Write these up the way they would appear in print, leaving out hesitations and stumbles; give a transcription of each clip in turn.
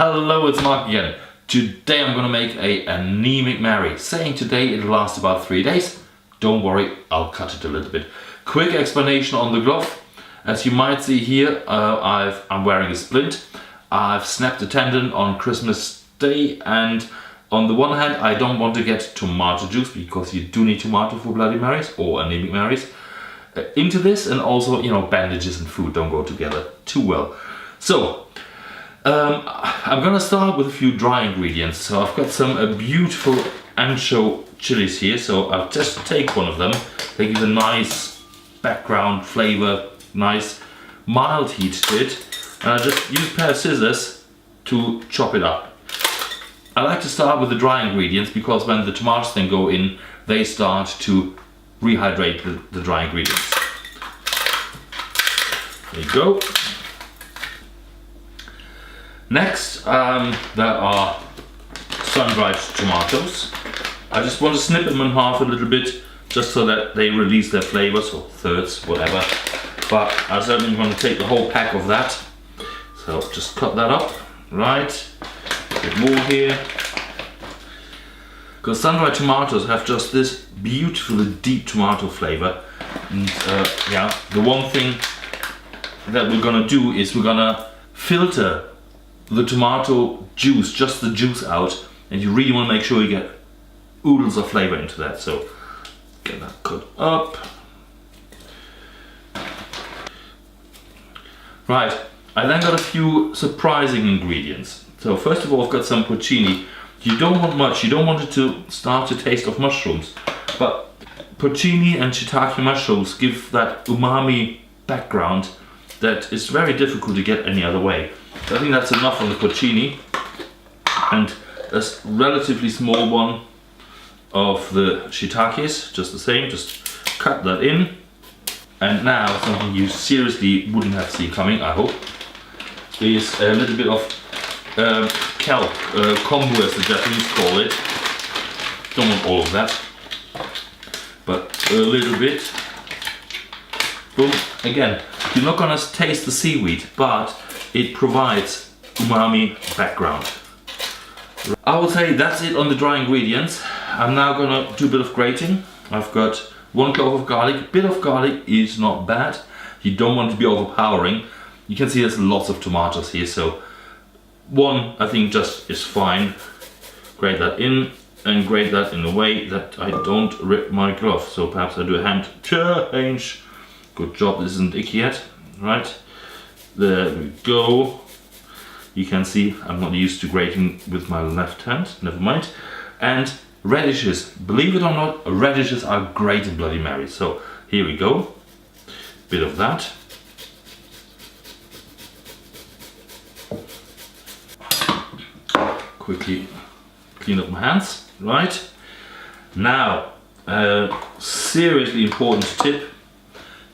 Hello, it's Marc again. Today I'm gonna make a anemic Mary. Saying today it'll last about 3 days. Don't worry, I'll cut it a little bit. Quick explanation on the glove. As you might see here, I'm wearing a splint. I've snapped a tendon on Christmas Day, and on the one hand I don't want to get tomato juice, because you do need tomato for Bloody Marys or anemic Marys, into this, and also, you know, bandages and food don't go together too well. So I'm gonna start with a few dry ingredients. So I've got some beautiful ancho chilies here, so I'll just take one of them. They give a nice background flavor, nice mild heat to it, and I just use a pair of scissors to chop it up. I like to start with the dry ingredients because when the tomatoes then go in, they start to rehydrate the dry ingredients. There you go. Next, there are sun-dried tomatoes. I just want to snip them in half a little bit, just so that they release their flavors, or thirds, whatever. But I certainly want to take the whole pack of that. So just cut that up, right? A bit more here. Because sun-dried tomatoes have just this beautifully deep tomato flavor. And yeah, the one thing that we're gonna do is we're gonna filter the tomato juice, just the juice out, and you really want to make sure you get oodles of flavor into that. So get that cut up. Right, I then got a few surprising ingredients. So first of all, I've got some porcini. You don't want much, you don't want it to start to taste of mushrooms, but porcini and shiitake mushrooms give that umami background that is very difficult to get any other way. So I think that's enough on the porcini, and a relatively small one of the shiitakes, just the same. Just cut that in. And now something you seriously wouldn't have seen coming, I hope, is a little bit of kelp, kombu as the Japanese call it. Don't want all of that, but a little bit. Boom. Again, you're not gonna taste the seaweed, but it provides umami background. I would say that's it on the dry ingredients. I'm now gonna do a bit of grating. I've got 1 clove of garlic. A bit of garlic is not bad. You don't want it to be overpowering. You can see there's lots of tomatoes here, so 1 I think just is fine. Grate that in, and grate that in a way that I don't rip my glove. So perhaps I do a hand change. Good job, this isn't icky yet. Right, there we go. You can see I'm not used to grating with my left hand, never mind. And radishes, believe it or not, radishes are great in Bloody Mary. So here we go, bit of that. Quickly clean up my hands. Right, now seriously important tip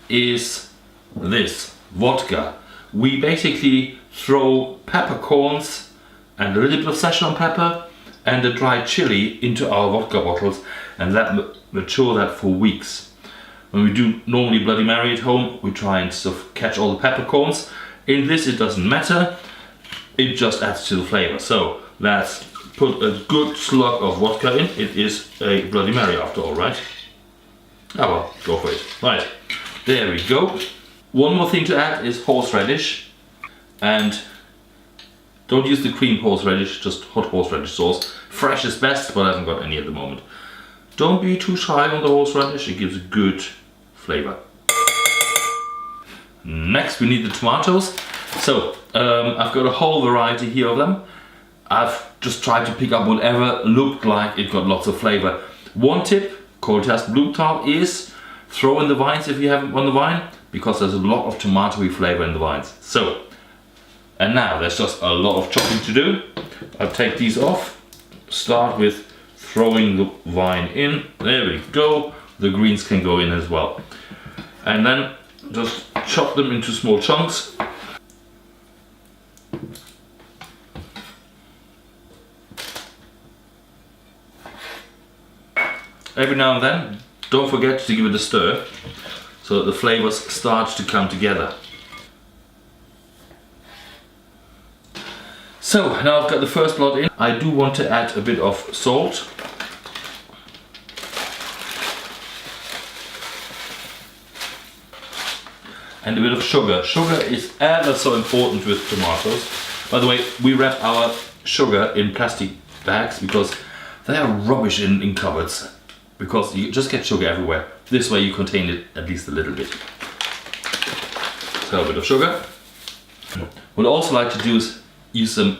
is this vodka. We basically throw peppercorns and a little bit of Szechuan pepper and a dried chili into our vodka bottles, and that mature that for weeks. When we do normally Bloody Mary at home, we try and sort of catch all the peppercorns. In this it doesn't matter, it just adds to the flavor. So let's put a good slug of vodka in. It is a Bloody Mary after all, right? Oh well, go for it. Right, there we go. One more thing to add is horseradish, and don't use the creamed horseradish, just hot horseradish sauce. Fresh is best, but I haven't got any at the moment. Don't be too shy on the horseradish, it gives a good flavor. Next we need the tomatoes. So I've got a whole variety here of them. I've just tried to pick up whatever looked like it got lots of flavor. One tip, cold-test Blumenthal, is throw in the vines if you haven't on the vine, because there's a lot of tomatoey flavor in the vines. So, and now there's just a lot of chopping to do. I'll take these off, start with throwing the vine in. There we go. The greens can go in as well. And then just chop them into small chunks. Every now and then, don't forget to give it a stir, so that the flavors start to come together. So now I've got the first lot in. I do want to add a bit of salt. And a bit of sugar. Sugar is ever so important with tomatoes. By the way, we wrap our sugar in plastic bags because they are rubbish in cupboards. Because you just get sugar everywhere. This way you contain it at least a little bit. So a bit of sugar. What I also like to do is use some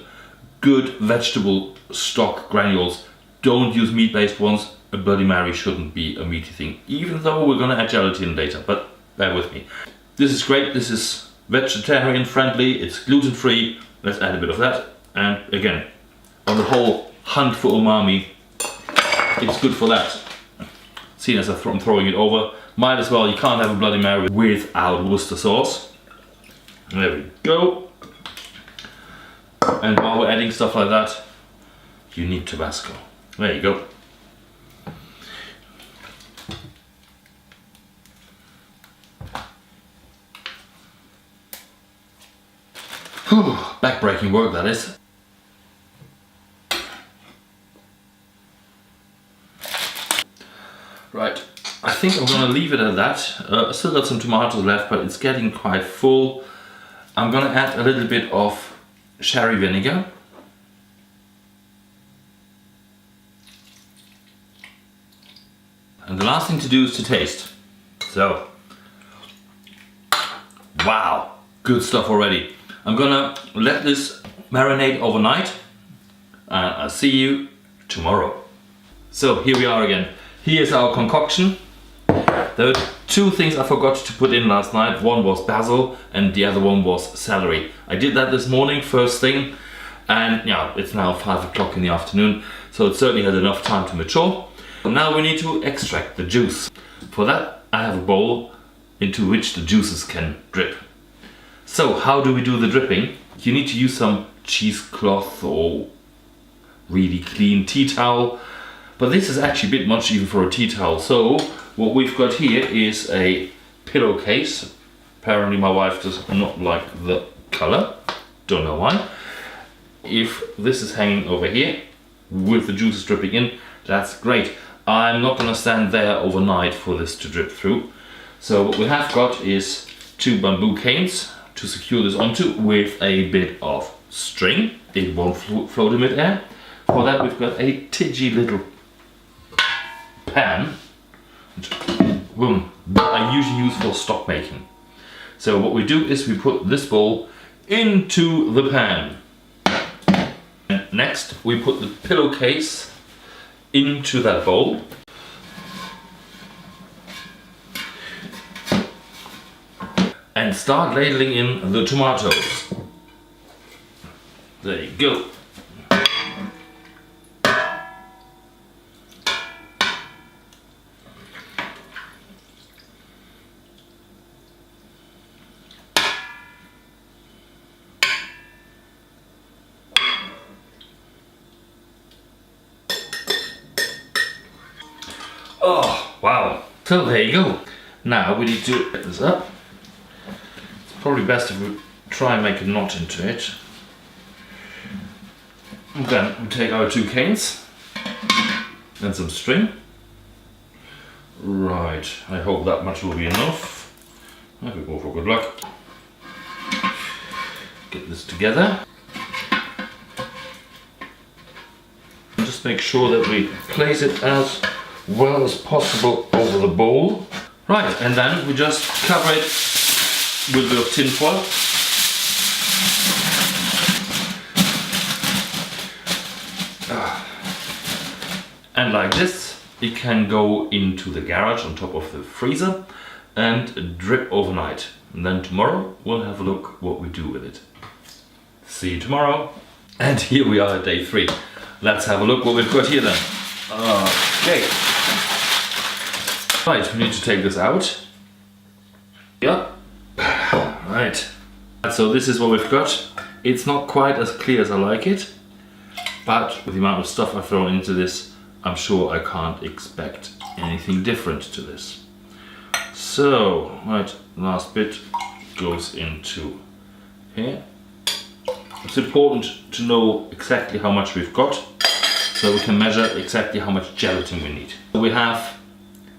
good vegetable stock granules. Don't use meat-based ones. A Bloody Mary shouldn't be a meaty thing. Even though we're gonna add gelatin later, but bear with me. This is great, this is vegetarian friendly, it's gluten free. Let's add a bit of that. And again, on the whole hunt for umami, it's good for that. Seeing as I'm throwing it over, might as well, you can't have a Bloody Mary without Worcester sauce. There we go. And while we're adding stuff like that, you need Tabasco. There you go. Whew, back-breaking work that is. Right, I think I'm gonna leave it at that. I still got some tomatoes left, but it's getting quite full. I'm gonna add a little bit of sherry vinegar. And the last thing to do is to taste. So, wow, good stuff already. I'm gonna let this marinate overnight and I'll see you tomorrow. So here we are again. Here's our concoction. There were two things I forgot to put in last night. One was basil and the other one was celery. I did that this morning, first thing, and yeah, it's now 5 o'clock in the afternoon, so it certainly had enough time to mature. Now we need to extract the juice. For that, I have a bowl into which the juices can drip. So how do we do the dripping? You need to use some cheesecloth or really clean tea towel, but this is actually a bit much even for a tea towel. So what we've got here is a pillowcase. Apparently my wife does not like the color, don't know why. If this is hanging over here with the juices dripping in, that's great. I'm not going to stand there overnight for this to drip through. So what we have got is 2 bamboo canes to secure this onto with a bit of string. It won't float in midair. For that we've got a tidgy little pan, boom, that I usually use for stock making. So what we do is we put this bowl into the pan. And next we put the pillowcase into that bowl. And start ladling in the tomatoes. There you go. Oh, wow. So there you go. Now we need to get this up. Probably best if we try and make a knot into it. And then we take our 2 canes and some string. Right, I hope that much will be enough. I could go for good luck. Get this together. And just make sure that we place it as well as possible over the bowl. Right, and then we just cover it with a bit of tin foil. And like this, it can go into the garage on top of the freezer and drip overnight. And then tomorrow we'll have a look what we do with it. See you tomorrow. And here we are at day 3. Let's have a look what we've got here then. Okay. Right, we need to take this out. Yeah. Right, so this is what we've got. It's not quite as clear as I like it, but with the amount of stuff I've thrown into this, I'm sure I can't expect anything different to this. So, right, last bit goes into here. it's important to know exactly how much we've got, so we can measure exactly how much gelatin we need. So we have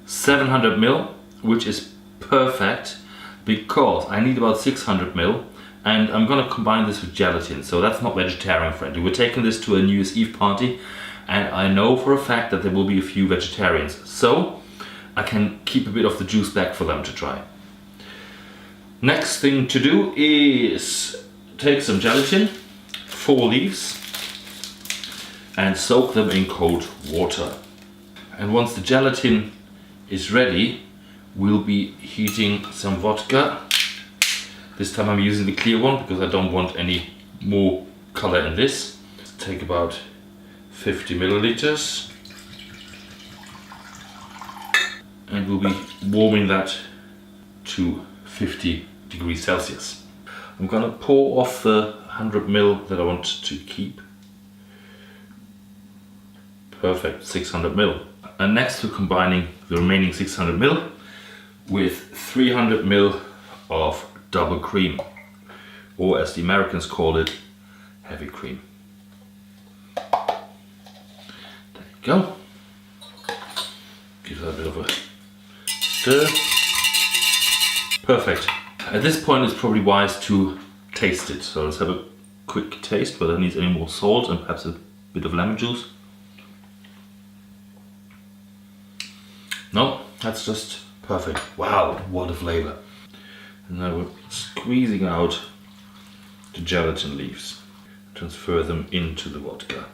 700 ml, which is perfect because I need about 600 ml, and I'm gonna combine this with gelatin, so that's not vegetarian friendly. We're taking this to a New Year's Eve party, and I know for a fact that there will be a few vegetarians, so I can keep a bit of the juice back for them to try. Next thing to do is take some gelatin, 4 leaves, and soak them in cold water. And once the gelatin is ready, we'll be heating some vodka. This time I'm using the clear one because I don't want any more color in this. Take about 50 milliliters. And we'll be warming that to 50 degrees Celsius. I'm gonna pour off the 100 ml that I want to keep. Perfect, 600 ml. And next we're combining the remaining 600 ml with 300 ml of double cream, or as the Americans call it, heavy cream. There you go. Give that a bit of a stir. Perfect. At this point it's probably wise to taste it. So let's have a quick taste whether it needs any more salt and perhaps a bit of lemon juice. No, that's just perfect. Wow, what a flavor. And now we're squeezing out the gelatin leaves. Transfer them into the vodka.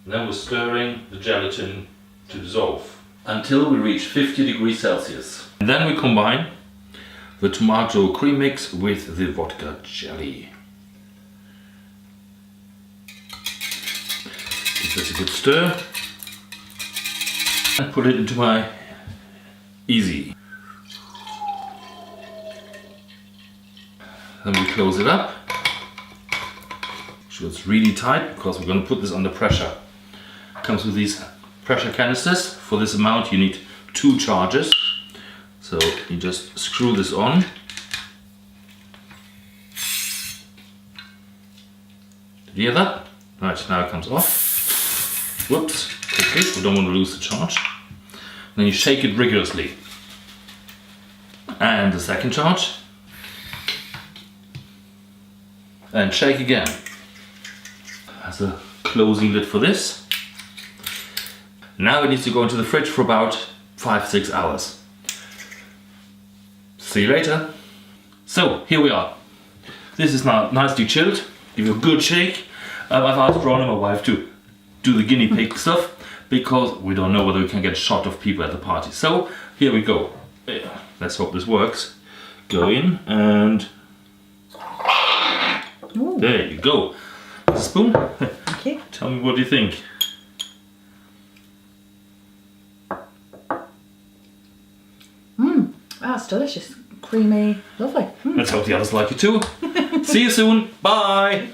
And then we're stirring the gelatin to dissolve until we reach 50 degrees Celsius. And then we combine the tomato cream mix with the vodka jelly. Give this a good stir. And put it into my easy. Then we close it up. Sure it's really tight because we're going to put this under pressure. It comes with these pressure canisters. For this amount you need 2 charges. So you just screw this on. Did you hear that? Right, now it comes off. Whoops, okay, we don't want to lose the charge. Then you shake it rigorously. And the second charge. And shake again. As a closing lid for this. Now it needs to go into the fridge for about 5-6 hours. See you later. So here we are. This is now nicely chilled. Give it a good shake. I've asked Ron and my wife to do the guinea pig stuff because we don't know whether we can get a shot of people at the party. So here we go. Let's hope this works. Go in and Ooh. There you go. A spoon. Thank you. Tell me what you think. Wow, it's delicious. Creamy, lovely. Let's hope the others like it too. See you soon. Bye.